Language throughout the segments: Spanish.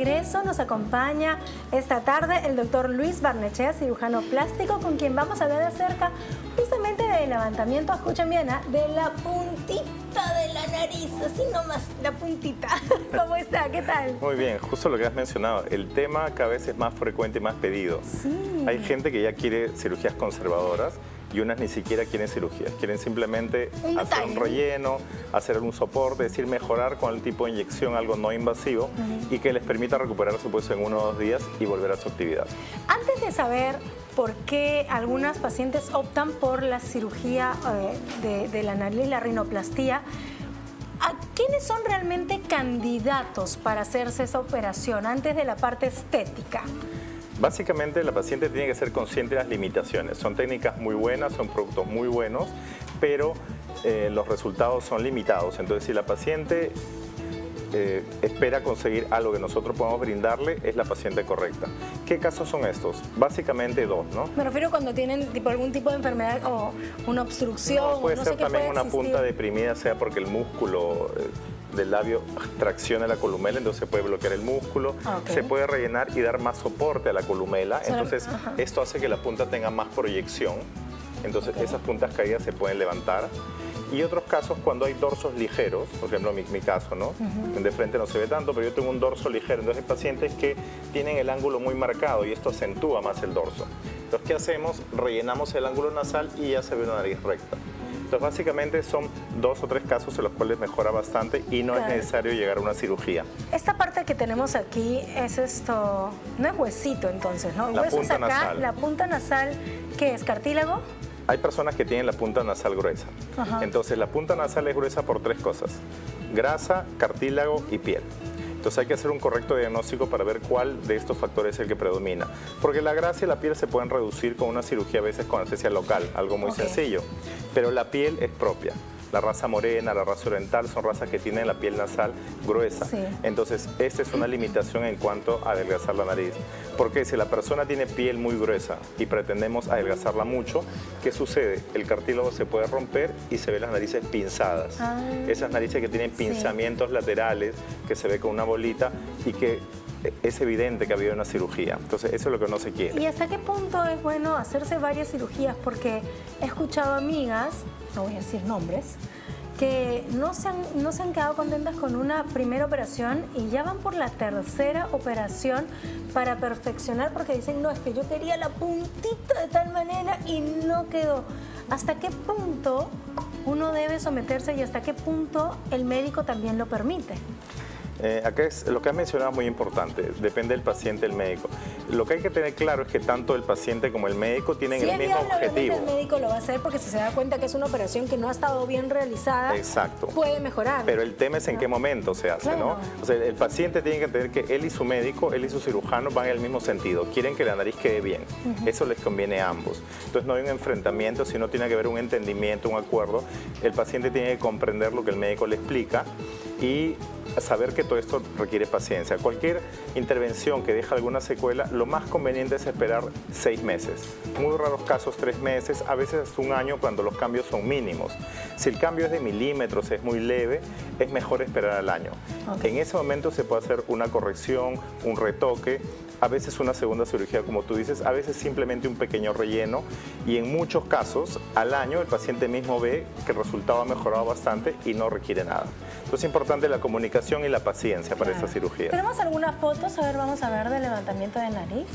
regreso. Nos acompaña esta tarde el doctor Luis Barnechea, cirujano plástico, con quien vamos a hablar acerca justamente del levantamiento, escuchen bien, de la puntita de la nariz, así nomás, la puntita. ¿Cómo está? ¿Qué tal? Muy bien, justo lo que has mencionado, el tema cada vez es más frecuente y más pedido. Sí. Hay gente que ya quiere cirugías conservadoras y unas ni siquiera quieren cirugías, quieren simplemente hacer un relleno, hacer un soporte, es decir, mejorar con el tipo de inyección algo no invasivo y que les permita recuperarse pues, en 1 o 2 días y volver a su actividad. Antes de saber por qué algunas pacientes optan por la cirugía de la nariz, la rinoplastía, ¿a quiénes son realmente candidatos para hacerse esa operación antes de la parte estética? Básicamente la paciente tiene que ser consciente de las limitaciones. Son técnicas muy buenas, son productos muy buenos, pero los resultados son limitados. Entonces, si la paciente espera conseguir algo que nosotros podamos brindarle, es la paciente correcta. ¿Qué casos son estos? Básicamente 2, ¿no? Me refiero cuando tienen algún tipo de enfermedad o una obstrucción. No, puede ser también una existir. punta deprimida, sea porque el músculo del labio tracciona la columela, entonces se puede bloquear el músculo, se puede rellenar y dar más soporte a la columela, entonces esto hace que la punta tenga más proyección, entonces esas puntas caídas se pueden levantar. Y otros casos cuando hay dorsos ligeros, por ejemplo mi caso, ¿no? De frente no se ve tanto, pero yo tengo un dorso ligero, entonces hay pacientes que tienen el ángulo muy marcado y esto acentúa más el dorso. Entonces, ¿qué hacemos? Rellenamos el ángulo nasal y ya se ve una nariz recta. Entonces, básicamente son 2 o 3 casos en los cuales mejora bastante y no es necesario llegar a una cirugía. Esta parte que tenemos aquí es esto, no es huesito entonces, ¿no? El hueso es acá, nasal. La punta nasal, ¿qué es? ¿Cartílago? Hay personas que tienen la punta nasal gruesa. Entonces, la punta nasal es gruesa por 3 cosas: grasa, cartílago y piel. Entonces hay que hacer un correcto diagnóstico para ver cuál de estos factores es el que predomina. Porque la grasa y la piel se pueden reducir con una cirugía a veces con anestesia local, algo muy sencillo. Pero la piel es propia. La raza morena, la raza oriental son razas que tienen la piel nasal gruesa. Entonces, esta es una limitación en cuanto a adelgazar la nariz. Porque si la persona tiene piel muy gruesa y pretendemos adelgazarla mucho, ¿qué sucede? El cartílago se puede romper y se ven las narices pinzadas. Esas narices que tienen pinzamientos laterales, que se ve con una bolita y que es evidente que ha habido una cirugía. Entonces, eso es lo que no se quiere. ¿Y hasta qué punto es bueno hacerse varias cirugías? Porque he escuchado amigas, no voy a decir nombres, que no se han quedado contentas con una primera operación y ya van por la tercera operación para perfeccionar, porque dicen, no, es que yo quería la puntita de tal manera y no quedó. ¿Hasta qué punto uno debe someterse y hasta qué punto el médico también lo permite? Acá lo que has mencionado es muy importante, depende del paciente y el médico. Lo que hay que tener claro es que tanto el paciente como el médico tienen el mismo objetivo. El médico lo va a hacer porque si se da cuenta que es una operación que no ha estado bien realizada, puede mejorar. Pero el tema es en qué momento se hace, ¿no? O sea, el paciente tiene que entender que él y su médico, él y su cirujano van en el mismo sentido, quieren que la nariz quede bien, eso les conviene a ambos. Entonces no hay un enfrentamiento, sino tiene que haber un entendimiento, un acuerdo. El paciente tiene que comprender lo que el médico le explica y saber que todo esto requiere paciencia. Cualquier intervención que deja alguna secuela, lo más conveniente es esperar 6 meses. Muy raros casos 3 meses, a veces hasta 1 año cuando los cambios son mínimos. Si el cambio es de milímetros, es muy leve, es mejor esperar al año. En ese momento se puede hacer una corrección, un retoque, a veces una segunda cirugía, como tú dices, a veces simplemente un pequeño relleno y en muchos casos, al año, el paciente mismo ve que el resultado ha mejorado bastante y no requiere nada. Entonces es importante la comunicación y la paciencia para esta cirugía. ¿Tenemos algunas fotos? A ver, vamos a ver del levantamiento de nariz.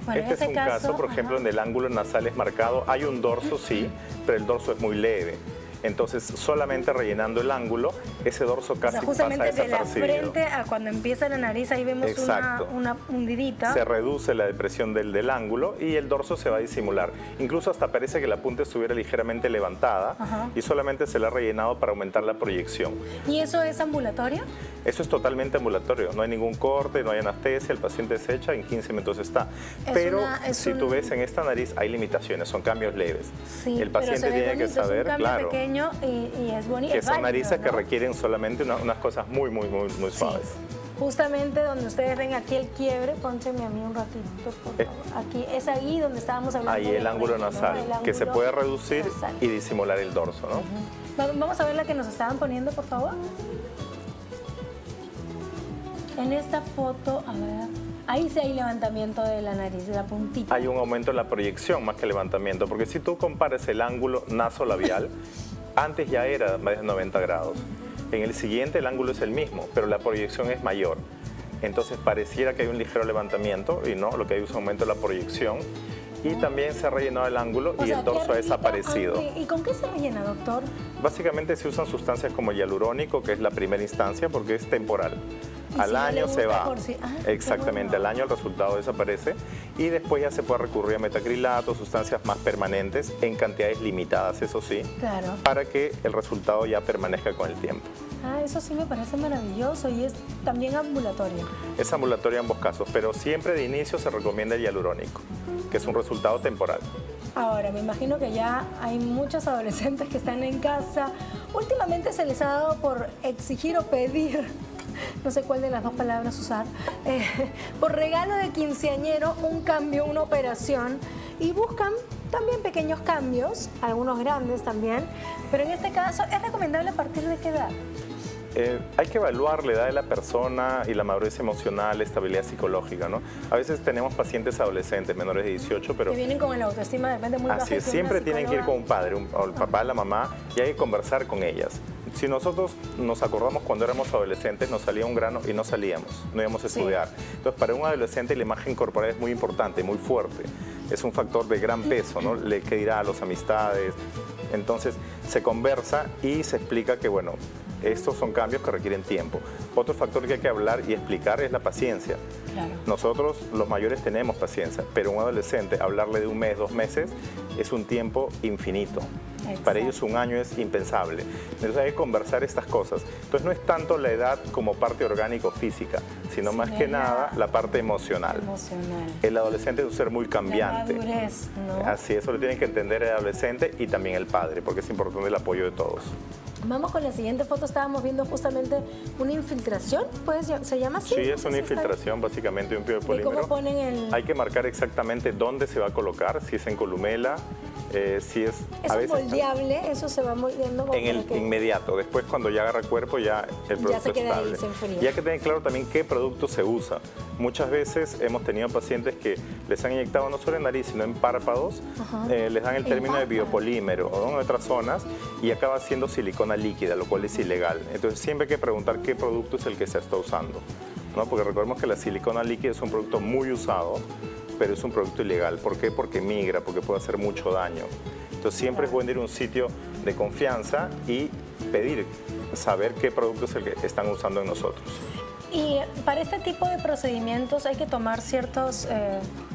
Bueno, este es un caso, por ejemplo, donde el ángulo nasal es marcado. Hay un dorso, sí, pero el dorso es muy leve. Entonces, solamente rellenando el ángulo, ese dorso casi pasa desapercibido. Justamente de la frente a cuando empieza la nariz, ahí vemos una hundidita. Se reduce la depresión del ángulo y el dorso se va a disimular. Incluso hasta parece que la punta estuviera ligeramente levantada y solamente se la ha rellenado para aumentar la proyección. ¿Y eso es ambulatorio? Eso es totalmente ambulatorio. No hay ningún corte, no hay anestesia, el paciente se echa, en 15 minutos está. Pero si tú ves en esta nariz hay limitaciones, son cambios leves. Sí, el paciente tiene que saber, claro, pequeño y es bonito. Que son narices que requieren solamente unas cosas muy suaves. justamente donde ustedes ven aquí el quiebre, póncheme a mí un ratito, por favor. Aquí, es ahí donde estábamos hablando. Ahí el ángulo nasal, que se puede reducir nasal y disimular el dorso, ¿no? Vamos a ver la que nos estaban poniendo, por favor. En esta foto, a ver, ahí sí hay levantamiento de la nariz, de la puntita. Hay un aumento en la proyección más que levantamiento, porque si tú comparas el ángulo nasolabial, antes ya era más de 90 grados. En el siguiente el ángulo es el mismo, pero la proyección es mayor. Entonces pareciera que hay un ligero levantamiento y no, lo que hay es un aumento de la proyección. Y también se ha rellenado el ángulo y el dorso ha desaparecido. ¿Y con qué se rellena, doctor? Básicamente se usan sustancias como hialurónico, que es la primera instancia porque es temporal. Al año se va. Exactamente, al año el resultado desaparece y después ya se puede recurrir a metacrilato, sustancias más permanentes en cantidades limitadas, eso sí, para que el resultado ya permanezca con el tiempo. Eso sí me parece maravilloso y es también ambulatorio. Es ambulatorio en ambos casos, pero siempre de inicio se recomienda el hialurónico, que es un resultado temporal. Ahora, me imagino que ya hay muchos adolescentes que están en casa. Últimamente se les ha dado por exigir o pedir, no sé cuál de las dos palabras usar, por regalo de quinceañero un cambio, una operación, y buscan también pequeños cambios, algunos grandes también, pero en este caso, ¿es recomendable a partir de qué edad? Hay que evaluar la edad de la persona y la madurez emocional, la estabilidad psicológica, ¿no? A veces tenemos pacientes adolescentes, menores de 18, pero... Que vienen con el autoestima, depende muy bajo. Así es, siempre tienen que ir con un padre, o el papá, la mamá, y hay que conversar con ellas. Si nosotros nos acordamos cuando éramos adolescentes, nos salía un grano y no salíamos, no íbamos a estudiar. Entonces, para un adolescente la imagen corporal es muy importante, muy fuerte. Es un factor de gran peso, ¿no? Le que dirá a las amistades. Entonces, se conversa y se explica que, bueno, estos son cambios que requieren tiempo. Otro factor que hay que hablar y explicar es la paciencia. Claro. Nosotros, los mayores, tenemos paciencia, pero un adolescente, hablarle de un mes, 2 meses, es un tiempo infinito. Exacto. Para ellos un año es impensable. Entonces hay que conversar estas cosas. Entonces no es tanto la edad como parte orgánico-física, sino más que nada la parte emocional. El adolescente es un ser muy cambiante. La madurez, ¿no? Así, eso lo tienen que entender el adolescente y también el padre, porque es importante el apoyo de todos. Vamos con la siguiente foto, estábamos viendo justamente una infiltración, pues, ¿se llama así? Sí, es una infiltración básicamente de un biopolímero. ¿Cómo ponen el...? Hay que marcar exactamente dónde se va a colocar, si es en columela, si es... ¿Eso es moldeable? ¿Eso se va moldeando? En el inmediato, después cuando ya agarra cuerpo ya el producto ya se queda estable. ahí, se enfría. Y hay que tener claro también qué producto se usa. Muchas veces hemos tenido pacientes que les han inyectado no solo en nariz, sino en párpados, les dan el término de biopolímero, ¿no? En otras zonas, y acaba siendo silicona líquida, lo cual es ilegal. Entonces siempre hay que preguntar qué producto es el que se está usando, ¿no? Porque recordemos que la silicona líquida es un producto muy usado, pero es un producto ilegal. ¿Por qué? Porque migra, porque puede hacer mucho daño. Entonces siempre es bueno ir a un sitio de confianza y pedir, saber qué producto es el que están usando en nosotros. Y para este tipo de procedimientos hay que tomar ciertos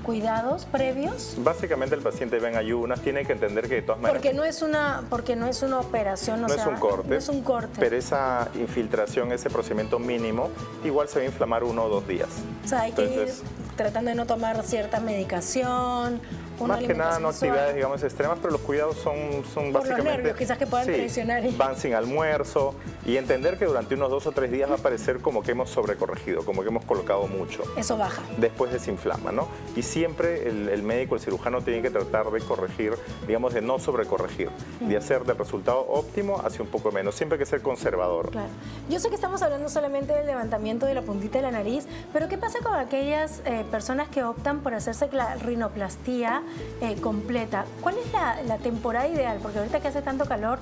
cuidados previos. Básicamente el paciente ve en ayunas, tiene que entender que de todas maneras... Porque no es una operación, no es un corte. No es un corte. Pero esa infiltración, ese procedimiento mínimo, igual se va a inflamar 1 o 2 días. O sea, hay que ir tratando de no tomar cierta medicación. Más que nada no actividades, digamos, extremas, pero los cuidados son básicamente... Por los nervios, quizás que puedan presionar. Van sin almuerzo y entender que durante unos 2 o 3 días va a parecer como que hemos sobrecorregido, como que hemos colocado mucho. Eso baja. Después desinflama, ¿no? Y siempre el médico, el cirujano tiene que tratar de corregir, digamos, de no sobrecorregir, de hacer del resultado óptimo hacia un poco menos. Siempre hay que ser conservador. Claro. Yo sé que estamos hablando solamente del levantamiento de la puntita de la nariz, pero ¿qué pasa con aquellas personas que optan por hacerse la rinoplastía completa? ¿Cuál es la temporada ideal? Porque ahorita que hace tanto calor,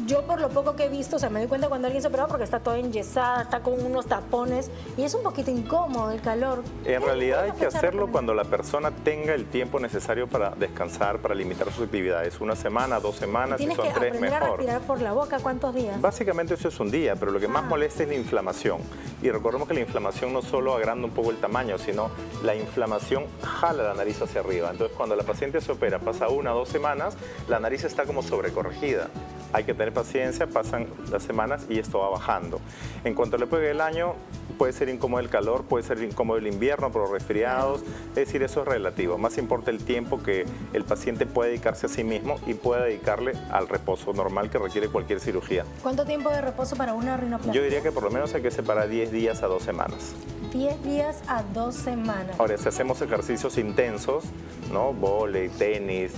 yo por lo poco que he visto, o sea, me doy cuenta cuando alguien se opera porque está toda enyesada, está con unos tapones y es un poquito incómodo el calor. En realidad hay que hacerlo cuando la persona tenga el tiempo necesario para descansar, para limitar sus actividades. 1 semana, 2 semanas, si son 3, mejor. ¿Tienes que aprender a respirar por la boca? ¿Cuántos días? Básicamente eso es un día, pero lo que más molesta es la inflamación. Y recordemos que la inflamación no solo agranda un poco el tamaño, sino la inflamación jala la nariz hacia arriba. Entonces cuando la paciente se opera, pasa 1 o 2 semanas, la nariz está como sobrecorregida. hay que tener paciencia, pasan las semanas y esto va bajando. En cuanto le pegue el año, puede ser incómodo el calor, puede ser incómodo el invierno por los resfriados, es decir, eso es relativo. Más importa el tiempo que el paciente puede dedicarse a sí mismo y pueda dedicarle al reposo normal que requiere cualquier cirugía. ¿Cuánto tiempo de reposo para una rinoplastia? Yo diría que por lo menos hay que separar 10 días a 2 semanas. 10 días a 2 semanas. Ahora, si hacemos ejercicios intensos, ¿no? Vóley, tenis,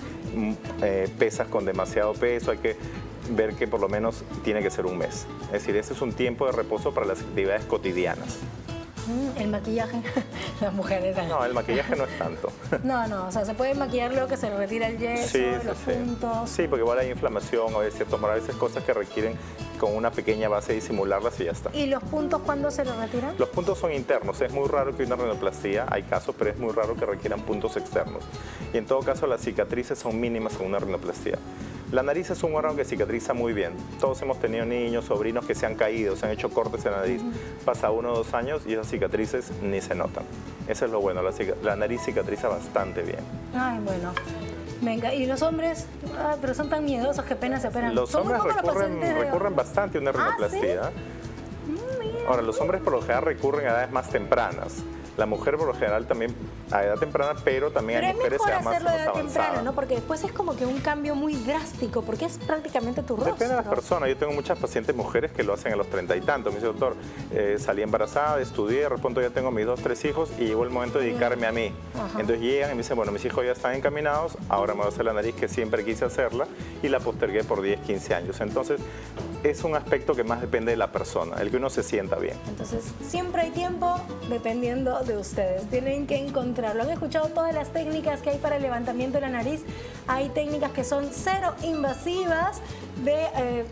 pesas con demasiado peso, hay que ver que por lo menos tiene que ser un mes. Es decir, ese es un tiempo de reposo para las actividades cotidianas. El maquillaje, las mujeres. No, el maquillaje no es tanto. No, o sea, se puede maquillar luego que se le retira el yeso, los puntos. Sí, porque igual hay inflamación o hay a veces cosas que requieren con una pequeña base disimularlas y ya está. ¿Y los puntos cuándo se le retiran? Los puntos son internos, es muy raro que una rinoplastia, hay casos, pero es muy raro que requieran puntos externos. Y en todo caso las cicatrices son mínimas en una rinoplastia. La nariz es un órgano que cicatriza muy bien. Todos hemos tenido niños, sobrinos que se han caído, se han hecho cortes en la nariz. Pasa 1 o 2 años y esas cicatrices ni se notan. Eso es lo bueno, la nariz cicatriza bastante bien. Ay, bueno. Venga, ¿y los hombres? Ah, pero son tan miedosos que apenas se operan. Los hombres recurren bastante a una rinoplastia. ¿Sí? Ahora, los hombres por lo general recurren a edades más tempranas. La mujer por lo general también a edad temprana, pero también hay mujeres ya más avanzadas. ¿No? Porque después es como que un cambio muy drástico, porque es prácticamente tu rostro. Depende de las personas. Yo tengo muchas pacientes mujeres que lo hacen a los 30 y tantos. Me dice, doctor, salí embarazada, estudié, de repente ya tengo mis 2, 3 hijos y llegó el momento de dedicarme a mí. Ajá. Entonces llegan y me dicen, bueno, mis hijos ya están encaminados, ahora me voy a hacer la nariz que siempre quise hacerla y la postergué por 10, 15 años. Entonces es un aspecto que más depende de la persona, el que uno se sienta bien. Entonces siempre hay tiempo dependiendo de ustedes. Tienen que encontrarlo. Han escuchado todas las técnicas que hay para el levantamiento de la nariz. Hay técnicas que son cero invasivas,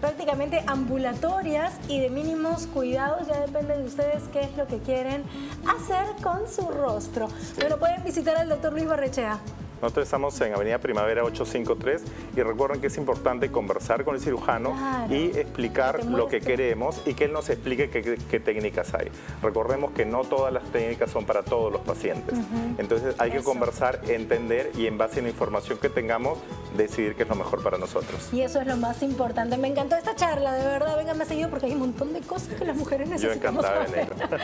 prácticamente ambulatorias y de mínimos cuidados. Ya depende de ustedes qué es lo que quieren hacer con su rostro. Sí. Bueno, pueden visitar al doctor Luis Barrechea. Nosotros estamos en Avenida Primavera 853 y recuerden que es importante conversar con el cirujano y explicar lo que queremos y que él nos explique qué técnicas hay. Recordemos que no todas las técnicas son para todos los pacientes. Entonces hay que conversar, entender y en base a la información que tengamos decidir qué es lo mejor para nosotros. Y eso es lo más importante. Me encantó esta charla, de verdad. Vénganme seguido porque hay un montón de cosas que las mujeres necesitamos. Yo encantada de venir.